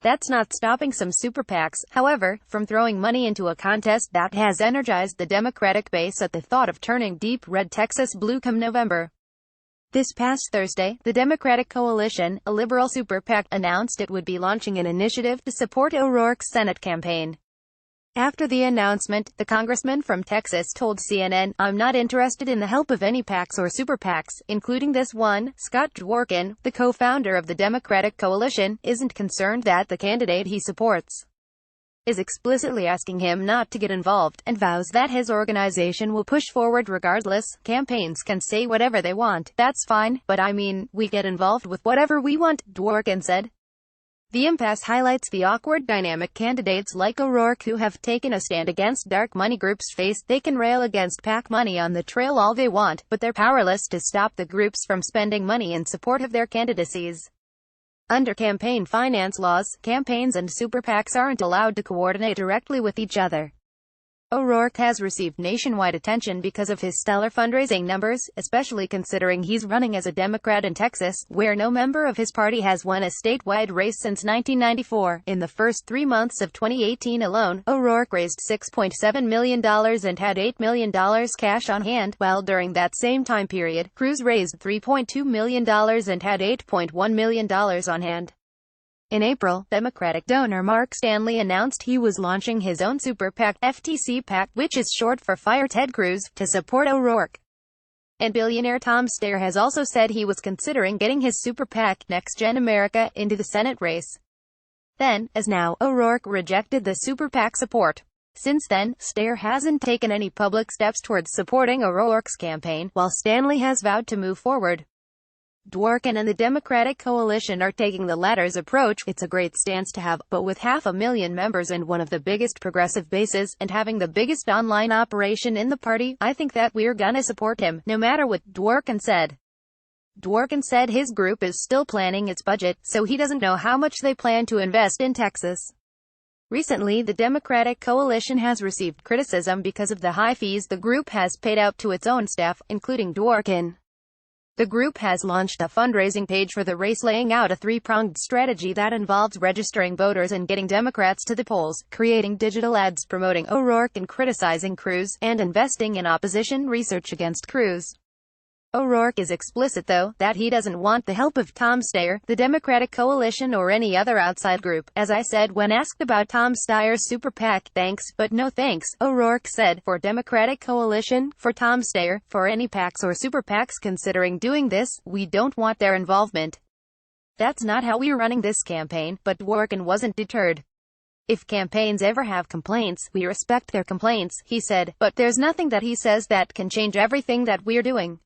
That's not stopping some super PACs, however, from throwing money into a contest that has energized the Democratic base at the thought of turning deep red Texas blue come November. This past Thursday, the Democratic Coalition, a liberal super PAC, announced it would be launching an initiative to support O'Rourke's Senate campaign. After the announcement, the congressman from Texas told CNN, "I'm not interested in the help of any PACs or super PACs, including this one." Scott Dworkin, the co-founder of the Democratic Coalition, isn't concerned that the candidate he supports is explicitly asking him not to get involved, and vows that his organization will push forward regardless. "Campaigns can say whatever they want, that's fine, but I mean, we get involved with whatever we want," Dworkin said. The impasse highlights the awkward dynamic candidates like O'Rourke who have taken a stand against dark money groups face. They can rail against PAC money on the trail all they want, but they're powerless to stop the groups from spending money in support of their candidacies. Under campaign finance laws, campaigns and super PACs aren't allowed to coordinate directly with each other. O'Rourke has received nationwide attention because of his stellar fundraising numbers, especially considering he's running as a Democrat in Texas, where no member of his party has won a statewide race since 1994. In the first 3 months of 2018 alone, O'Rourke raised $6.7 million and had $8 million cash on hand, while during that same time period, Cruz raised $3.2 million and had $8.1 million on hand. In April, Democratic donor Mark Stanley announced he was launching his own super PAC, FTC PAC, which is short for Fire Ted Cruz, to support O'Rourke. And billionaire Tom Steyer has also said he was considering getting his super PAC, Next Gen America, into the Senate race. Then, as now, O'Rourke rejected the super PAC support. Since then, Steyer hasn't taken any public steps towards supporting O'Rourke's campaign, while Stanley has vowed to move forward. Dworkin and the Democratic Coalition are taking the latter's approach. "It's a great stance to have, but with 500,000 members and one of the biggest progressive bases, and having the biggest online operation in the party, I think that we're gonna support him, no matter what," Dworkin said. Dworkin said his group is still planning its budget, so he doesn't know how much they plan to invest in Texas. Recently, the Democratic Coalition has received criticism because of the high fees the group has paid out to its own staff, including Dworkin. The group has launched a fundraising page for the race, laying out a three-pronged strategy that involves registering voters and getting Democrats to the polls, creating digital ads promoting O'Rourke and criticizing Cruz, and investing in opposition research against Cruz. O'Rourke is explicit, though, that he doesn't want the help of Tom Steyer, the Democratic Coalition, or any other outside group. "As I said when asked about Tom Steyer's super PAC, thanks, but no thanks," O'Rourke said. "For Democratic Coalition, for Tom Steyer, for any PACs or super PACs considering doing this, we don't want their involvement. That's not how we're running this campaign." But Dworkin wasn't deterred. "If campaigns ever have complaints, we respect their complaints," he said, "but there's nothing that he says that can change everything that we're doing."